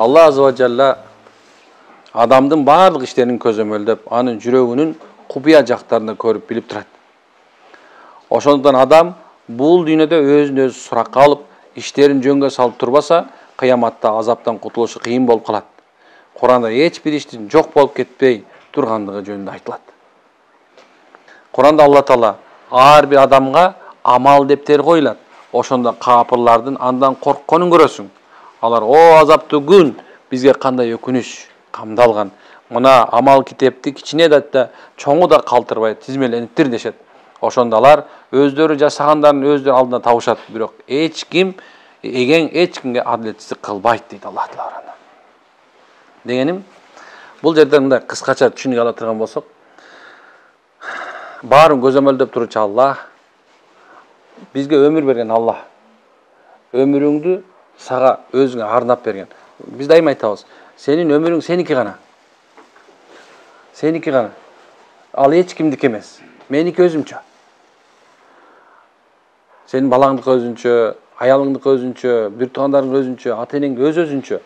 Allah azza wa jalla adamdın bardıq işlerini közömöldöp, anın жүрөгүнүн купуя жактарында көрүп билип турат. Ошондуктан адам бул дүйнөдө өзүн өзү суракка алып, иштерин жөнгө салып турбаса, кыяматта азаптан кутулушу кыйын болуп калат. Куранда эч бир иштин жок болуп кетпей тургандыгы жөнүндө айтылат. Куранда Алла Таала ар бир адамга амал дептери коюлат. Ошондо капырлардын андан коркконун көрөсүң. Алар о азаптуу күн бизге кандай өкүнүч камдалган. Мына амал китепти кичине да чоңу да калтырбай тизмелениптир дешет. Ошондо алар өздөрү жашагандарын өздөрү алдына табышат. Бирок эч ким эч кимге адилетсиздик кылбайт дейт Аллах Таала. Дегеним, бул жерде мындай кыскача түшүнүк ала турган болсок, баарын көзөмөлдөп туручу Аллах, бизге өмүр берген Аллах. Өмүрүңдү сага өзүңө арнап берген. Биз дайыма айтабыз, сенин өмүрүң сеники гана. Сеники гана. Ал эч кимдики эмес. Меники өзүмчө. Сенин балаңдыкы өзүнчө, аялыңдыкы өзүнчө, бир туугандарың өзүнчө, ата-энең өзүнчө.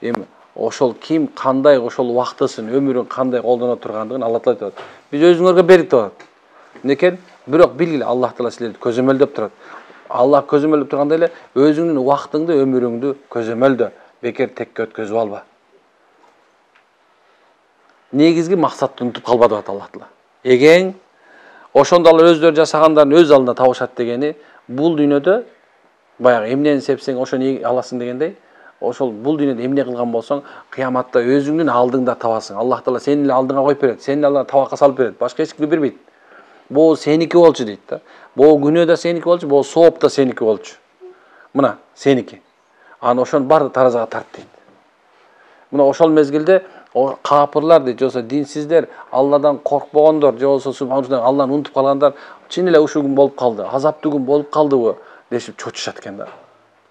Эми ошол ким кандай ошол убактысын, өмүрүн кандай колдоно тургандыгын Алла Таала айтат. Биз өзүңөргө берип турат. Некен? Бирок билгиле, Аллах Таала силерди көзөмөлдөп турат. Аллах көзөмөлдөп тургандай эле өзүңдүн убактыңды, өмүрүңдү көзөмөлдө. Бекер текке өткөзүп алба. Негизги максатты унутуп калба деп Аллах Таала. Эген ошондо алар өздөрү жашагандарын өз алдына табышат дегени, бул дүйнөдө баягы эмнени сепсең ошону аласың дегендей, ошол бул дүйнөдө эмне кылган болсоң, кыяматта өзүңдүн алдыңда табасың. Аллах Таала сени эле алдыңа коюп берет, сени эле табакка салып берет, башка эч кимге бербейт. Бул сеники болчу дейт да. Бул күнөө да сеники болчу, бул сооп да сеники болчу. Мына сеники. Аны ошонун баары таразага тарт дейт. Мына ошол мезгилде капырлар дейт, же болбосо динсиздер, Алладан коркпогондор, же болбосо субханаллах Алланы унутуп калгандар, чын эле ушул күн болуп калды, азаптуу күн болуп калдыбы дешип чочушат экен да.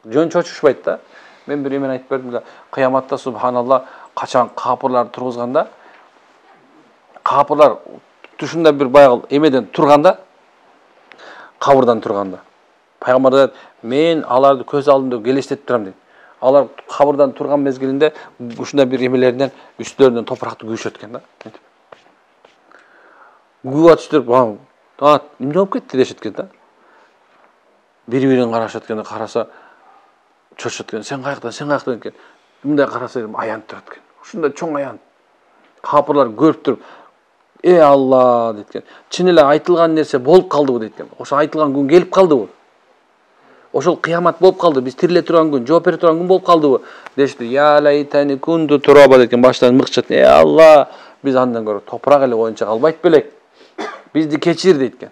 Жөн чочушпайт да. Мен бир эмени айтып бердим да, кыяматта субханаллах качан капырлар тургузганда, капырлар тушунда бир баягы эмеден турганда, кабырдан турганда, пайгамбар айтат, мен аларды көз алдымда элестетип турам дейт. Алар кабырдан турган мезгилинде ушундай бир эмелеринен үстүлөрүнөн топуракты күйүшөт экен да. Күйүп атыштыр, эмне болуп кетти дешет экен да. Бири-бирин карашат экен, караса чочот экен, сен каяктан экен. Мындай караса аянып турат экен. Ушундай чоң аян. Капырлар көрүп туруп, Алла дейт экен. Чын эле айтылган нерсе болуп калдыбы дейт экен. Ошо айтылган күн келип калдыбы? Ошол кыямат болуп калды, биз тириле турган күн, жооп бере турган күн болуп калдыбы? Дешти, я лайтани кунту тураба деп экен, баштан мыкчат. Алла, биз андан көрө топурак эле боюнча калбайт белек. Бизди кечир дейт экен.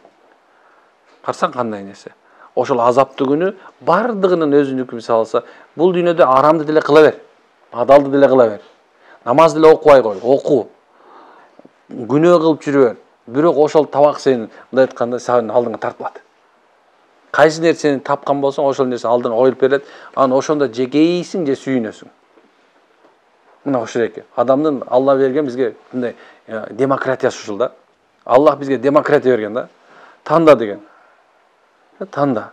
Карсаң кандай нерсе. Ошол азаптуу күнү бардыгынын өзүнүкү мисалы алса, бул дүйнөдө арамды деле кыла бер, адалды деле кыла бер. Намаз деле окубай кой, оку. Күнөө кылып жүрө бер. Бирок ошол табак сенин мындай айтканда сенин алдыңа тартылат. Кайсы нерсени тапкан болсоң, ошол нерсе алдыңа коюлуп берет. Аны ошондо жегейсиң же сүйүнөсүң. Мына ошол экен. Адамдын Алла берген бизге мындай демократиясы ушул да. Аллах бизге демократия берген да. Танда деген. Танда.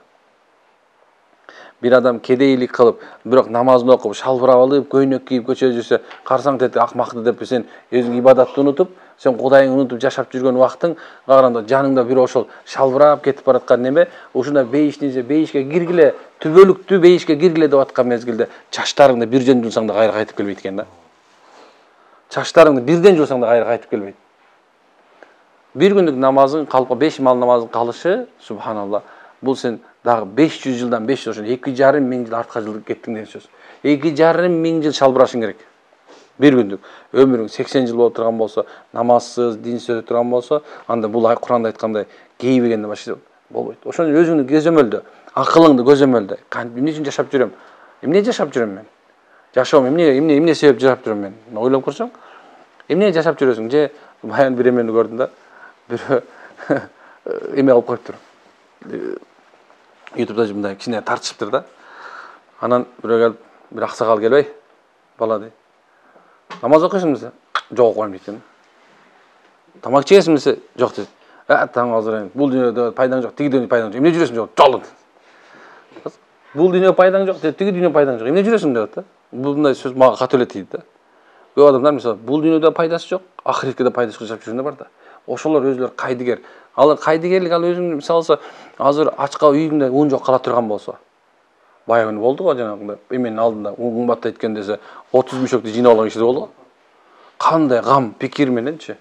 Бир адам кедейлик кылып, бирок намазын окуп, шалбырап алып, көйнөк кийип көчөдө жүрсө, карсаң тети акмакты деп сен өзүң ибадатты унутуп, сен Кудайыңды унутуп жашап жүргөн убактың караганда жаныңда бир ошол шалбырап кетип бараткан неме, ушундай бейишке киргиле, түбөлүктүү бейишке киргиле деп аткан мезгилде чачтарыңды бирден жулсаң да кайра кайтып келбейт экен да. Чачтарыңды бирден жулсаң да кайра кайтып келбейт. Бир күндүк намазың калып, 5 мал намазың калышы, субханаллах, бул сен дагы 500 жылдан 500 жыл, 2,5 миң жыл артка жыл кеттиң деген сөз. 2,5 миң жыл шалбырашың керек. Бир күндүк. Өмүрүң 80 жыл болуп турган болсо, намазсыз, динсиз өтүп турган болсо, анда бул Куранда айткандай кейбегенде башка болбойт. Ошону өзүңдү көзөмөлдө, акылыңды көзөмөлдө. Эмне үчүн жашап жүрөм? Эмне жашап жүрөм мен? Жашоом эмне себеп жашап жүрөм мен? Ойлоп көрсөң, эмне жашап жүрөсүң? Же баян бир эмени көрдүм да. Бир эме алып коюптур. YouTube'da мындай кичине тартышыптыр да. Анан бирөө келип, бир аксакал келбей, бала дейт. Намаз окуйсуң десе, жок окуйм дейт. Тамак жейсиң десе, жок дейт. Таң азыр бул дүйнөдө пайдаң жок, тиги дүйнөдө пайдаң жок. Эмне жүрөсүң жок? Жолун. Бул дүйнө пайдаң жок, тиги дүйнө пайдаң жок. Эмне жүрөсүң деп атат. мындай сөз мага катуу эле тийди да. Көп адамдар мисалы бул дүйнөдө пайдасы жок, ахиретке да пайдасы жашап жүргөндөр бар да. Ошолор өзүлөрү кайдыгер. Алар кайдыгерлик ал өзүң мисалы азыр ачка үйүңдө ун жок кала турган болсо. Баягы күнү болду го жанагындай эменин алдында ун кымбатта эткен десе 30 мешокти жыйнап алган киши болду го. Кандай гам пикир мененчи.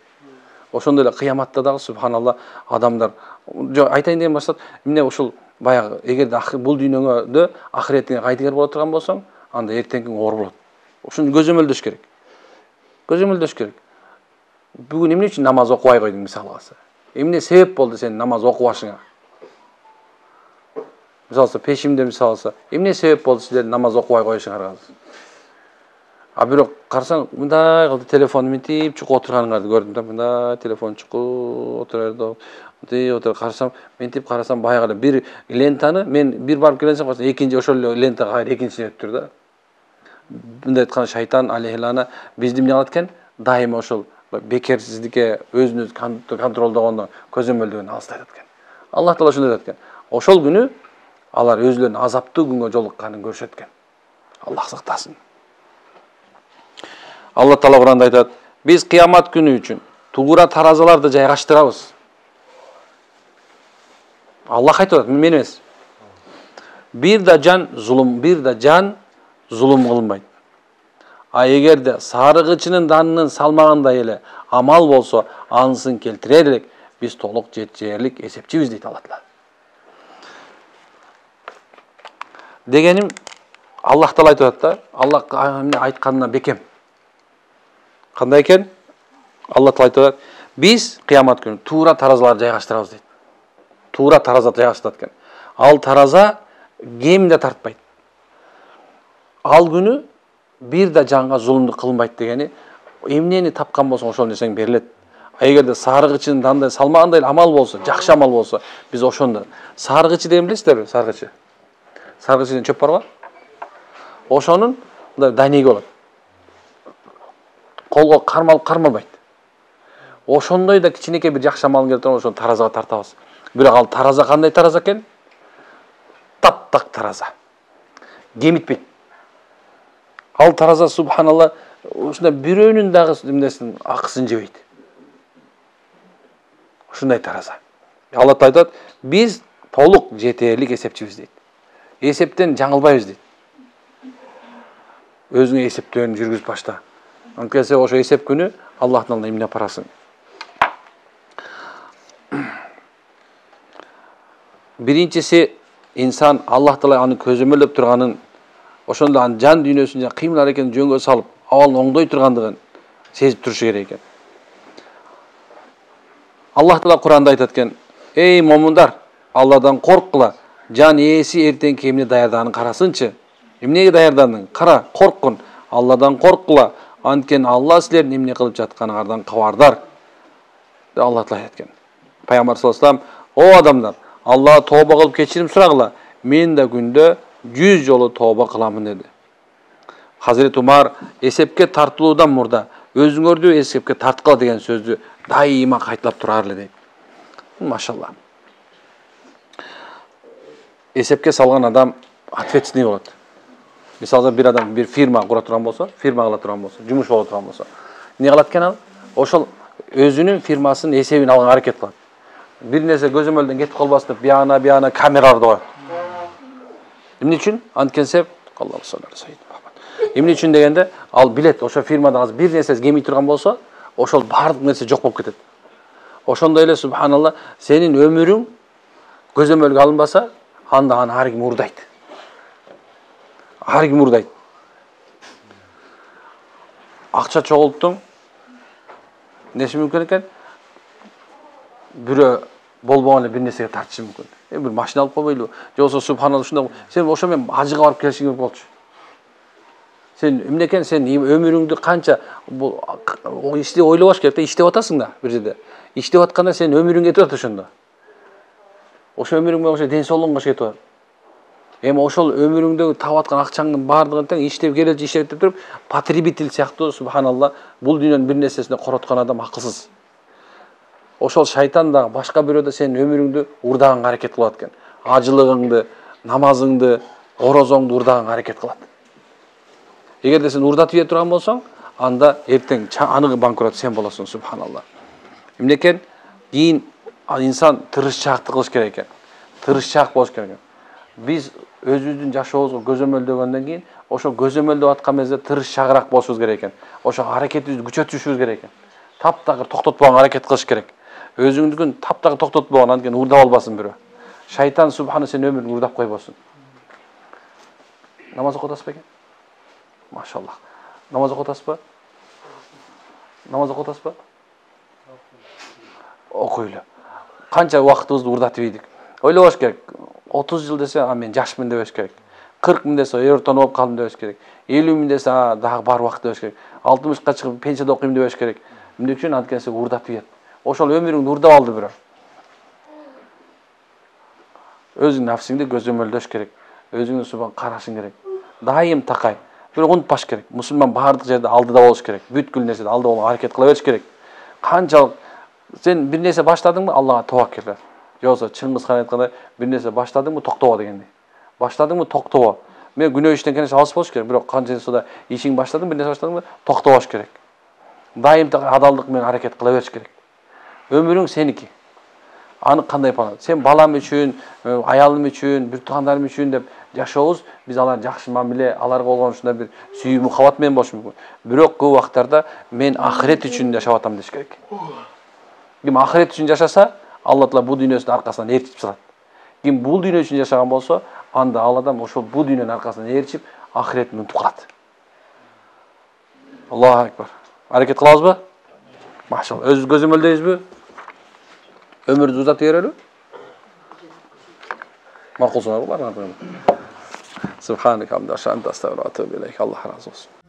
Ошондой эле кыяматта дагы субханалла адамдар айтайын деген максат эмне ушул баягы эгерде бул дүйнөңдө ахиретиңе кайдыгер боло турган болсоң, анда эртеңки күн оор болот. Ушуну көзөмөлдөш керек. Көзөмөлдөш керек. Бүгүн эмне үчүн намаз окубай койдуң мисалы алса? Эмне себеп болду сенин намаз окубашыңа? Мисалы пешимде мисалы алса, эмне себеп болду силердин намаз окубай коюшуңарга? А бирок карасаң, мындай кылды телефон минтип чукуп отурганыңарды көрдүм да, мындай телефон чукуп отурарды. Карасам, минтип карасам баягы эле бир лентаны мен бир барып келсем, экинчи ошол эле лента кайра экинчисине өтүп тур да. Мындай айтканда шайтан алейхилана бизди эмне кылат экен? Дайыма ошол бекерсиздикке өзүн контролдогону көзөмөлдөгөн алыстайтат экен. Аллах таала ошондой айтат экен. Ошол күнү алар өзүлөрүнүн азаптуу күнгө жолукканын көрүшөт экен. Аллах сактасын. Аллах таала Куранда айтат: "Биз кыямат күнү үчүн туура таразаларды жайгаштырабыз." Аллах айтып атат, мен эмес. Бир да жан зулум кылынбайт. А эгерде сарыгычынын данынын салмагындай эле амал болсо, анысын келтирер элек, биз толук жетерлик эсепчибиз дейт Аллах таала. Дегеним Аллах таала айтып атат да, Аллах айтканына бекем. Кандай экен? Аллах таала айтып атат: "Биз кыямат күнү туура таразаларды жайгаштырабыз" дейт. Туура тараза жайгаштырат экен. Ал тараза кем да тартпайт. Ал күнү бир да жанга зулумдук кылынбайт дегени, эмнени тапкан болсоң ошол нерсең берилет. А эгерде сарыгычынын дандай салмагандай амал болсо, жакшы амал болсо, биз ошондо. Сарыгычы деген билесиздерби? Сарыгычы. Сарыгычы деген чөп бар го? Ошонун мындай данеги болот. Колго кармалбайт. Ошондой да кичинекей бир жакшы амал келтирип ошону таразага тартабыз. Бирок ал тараза кандай тараза экен? Таптак тараза. Кемитпейт. Ал тараза субханалла ушундай бирөөнүн дагы эмнесин акысын жебейт. Ушундай тараза. Алла айтат: "Биз толук жетерлик эсепчибиз" дейт. Эсептен жаңылбайбыз дейт. Өзүңө эсептөөнү жүргүзүп башта. Анткесе ошо эсеп күнү Аллахтын алдына эмне апарасың? Биринчиси инсан Аллах таала аны көзөмөлдөп турганын, ошондо анын жан дүйнөсүн кыймыл аракетин жөнгө салып, абалын оңдой тургандыгын сезип турушу керек экен. Аллах таала Куранда айтат экен: "Эй момундар, Алладан корккула, жан ээси эртеңки эмне даярдаганын карасынчы. Эмнеге даярдандың? Кара, корккун. Алладан корккула, анткени Алла силердин эмне кылып жатканыңардан кабардар." деп Алла таала айтат экен. Пайгамбар саллаллаху алейхи вассалам: "О адамдар, Алла тооба кылып кечирим сурагыла, мен да күндө 100 жолу тооба кыламын" деди. Хазирет Умар эсепке тартылуудан мурда өзүңөрдү эсепке тарткыла деген сөздү дайыма кайталап турар эле дейт. Машалла. Эсепке салган адам ответственный болот. Мисалы бир адам бир фирма кура турган болсо, фирма кыла турган болсо, жумуш боло турган болсо, эмне кылат экен ал? Ошол өзүнүн фирмасынын эсебин алганга аракет кылат. Бир нерсе көзөмөлдөн кетип калбасын деп бияна камераларды коет. Эмне үчүн? Анткенсе, Аллаху саллаллаху эмне үчүн дегенде, ал билет, ошо фирмада азыр бир нерсе кемий турган болсо, ошол бардык нерсе жок болуп кетет. Ошондой эле субханалла, сенин өмүрүң көзөмөлгө алынбаса, анда аны ар ким урдайт. Ар ким урдайт. Акча чогулттуң, неше мүмкүн экен? Бирөө болбогон эле бир нерсеге тартышы мүмкүн. Бир машина алып койбойлу, же болсо субханалла ушундай. Сен ошо менен ажыга барып келишиң керек болчу. Сен эмне экен, сен өмүрүңдү канча ишти ойлобош керек да, иштеп атасың да бир жерде. Иштеп атканда сен өмүрүң кетип атат ошондо. Ошо өмүрүң менен ошо ден соолугуңга кетип атат. Эми ошол өмүрүңдөгү таап аткан акчаңдын баардыгын тең иштеп келеличи иштеп туруп, потребитель сыяктуу субханалла бул дүйнөнүн бир нерсесине короткон адам акылсыз. Ошол шайтан да башка бирөө да сенин өмүрүңдү урдаганга аракет кылат экен. Ажылыгыңды, намазыңды, орозоңду урдаганга аракет кылат. Эгерде сен урдатып жей турган болсоң, анда эртең анығы банкрот сен болосуң, субханалла. Эмне экен? Кийин инсан тырышчаакты кылыш керек экен. Тырышчаак болуш керек экен. Биз өзүбүздүн жашообузга көзөмөлдөгөндөн кийин, ошо көзөмөлдөп аткан мезгилде тырышчаагыраак болушубуз керек экен. Ошо аракетибизди күчөтүшүбүз керек экен. Таптагыр токтотпогонго аракет кылыш керек. Өзүңдүкүн таптагыр токтотпогон, анткени урдап албасын бирөө. Шайтан субхана сен өмүрүңдү урдап койбосун. Намаз окуп атасызбы экен? Машаллах. Намаз окуп атасызбы? Намаз окуп атасызбы? Окуйлу. Канча убактыбызды урдатып ийдик. Ойлобош керек. 30 жыл десе, мен жашмын дебеш керек. 40 миң десе, эртон болуп калдым дебеш керек. 50 миң десе, дагы бар убакыт дебеш керек. 60ка чыгып пенсияда окуйм дебеш керек. Эмне үчүн? Анткени сен урдап ийет. Ошол өмүрүңдү урдап алды бирөө. Өзүң нафсиңди көзөмөлдөш керек. Өзүңдү субан карашың керек. Дайым такай. Бирок унутпаш керек. Мусулман баардык жерде алдыда болуш керек. Бүткүл нерседе алдыда болууга аракет кыла бериш керек. Канчалык сен бир нерсе баштадыңбы, Аллага таваккел кыл. Жоксо Чыңгыз хан айткандай, бир нерсе баштадыңбы, токтобо дегендей. Баштадыңбы, токтобо. Мен күнөө иштен кенеш алыс болуш керек, бирок канча суда ишиң баштадың, бир нерсе баштадыңбы, токтобош керек. Дайым адалдык менен аракет кыла бериш керек. Өмүрүң сеники. Аны кандай план? Сен балам үчүн, аялым үчүн, бир туугандарым үчүн деп жашообуз, биз алар жакшы мамиле, аларга болгон ушундай бир сүйүү мухаббат менен болуш мүмкүн. Бирок көп убактарда мен ахирет үчүн жашап атам деш керек. Ким ахирет үчүн жашаса, Алла Таала бул дүйнөсүн аркасынан ээрчип салат. Ким бул дүйнө үчүн жашаган болсо, анда Алладан ошол бул дүйнөнүн аркасынан ээрчип, ахиретін унутуп калат. Аллаху акбар. Аракет кылабызбы? Машалла. Өзүбүз көзөмөлдөйбүзбү? Өмүрүбүздү узатып берелби? Макул сунар булар. Субханак хамда шанта астагфируллах ва атубу илейк. Аллах разы болсун.